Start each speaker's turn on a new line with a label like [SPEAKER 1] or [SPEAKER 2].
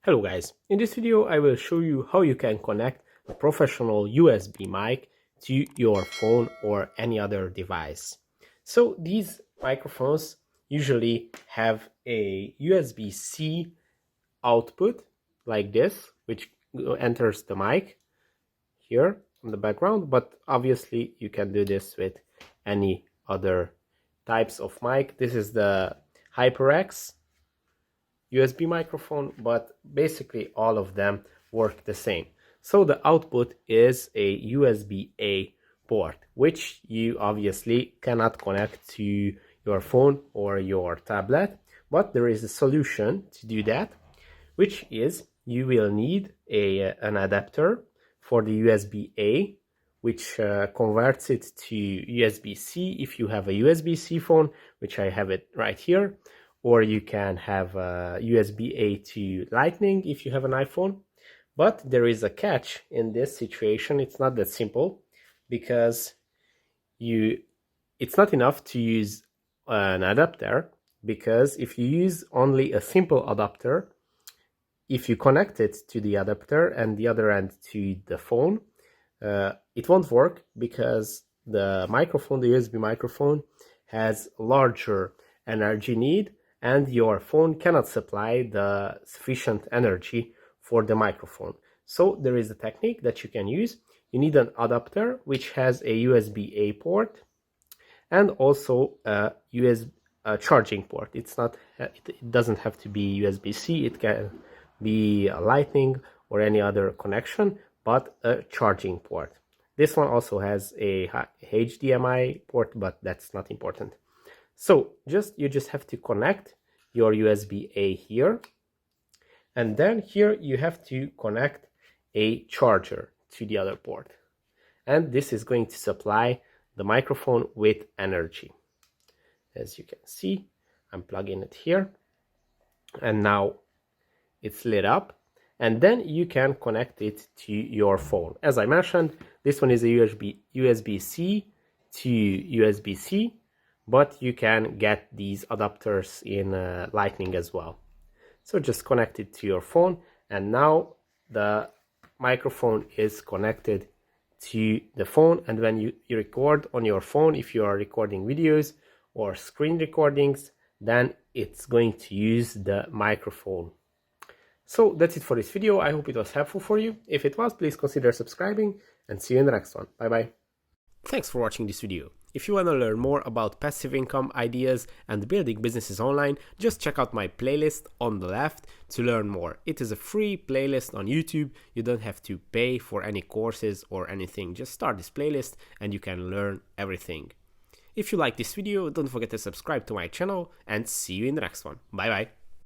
[SPEAKER 1] Hello guys, in this video I will show you how you can connect a professional USB mic to your phone or any other device. So these microphones usually have a USB-C output like this, which enters the mic here on the background, but obviously you can do this with any other types of mic. This is the HyperX USB microphone, but basically all of them work the same. So the output is a USB-A port, which you obviously cannot connect to your phone or your tablet, but there is a solution to do that, which is you will need an adapter for the USB-A, which converts it to USB-C if you have a USB-C phone, which I have it right here, or you can have USB-A to Lightning if you have an iPhone. But there is a catch in this situation. It's not that simple, because it's not enough to use an adapter, because if you use only a simple adapter, if you connect it to the adapter and the other end to the phone, it won't work, because the microphone, the USB microphone, has larger energy need, and your phone cannot supply the sufficient energy for the microphone. So there is a technique that you can use. You need an adapter which has a USB-A port and also a charging port. It doesn't have to be USB-C. It can be a Lightning or any other connection, but a charging port. This one also has a HDMI port, but that's not important. So you just have to connect your USB-A here, and then here you have to connect a charger to the other port, and this is going to supply the microphone with energy. As you can see, I'm plugging it here, and now it's lit up, and then you can connect it to your phone. As I mentioned, this one is a USB-C to USB-C, but you can get these adapters in Lightning as well. So just connect it to your phone, and now the microphone is connected to the phone, and when you record on your phone, if you are recording videos or screen recordings, then it's going to use the microphone. So that's it for this video. I hope it was helpful for you. If it was, please consider subscribing, and see you in the next one. Bye bye. Thanks for watching this video. If you want to learn more about passive income ideas and building businesses online, just check out my playlist on the left to learn more. It is a free playlist on YouTube. You don't have to pay for any courses or anything. Just start this playlist and you can learn everything. If you like this video, don't forget to subscribe to my channel, and see you in the next one. Bye bye.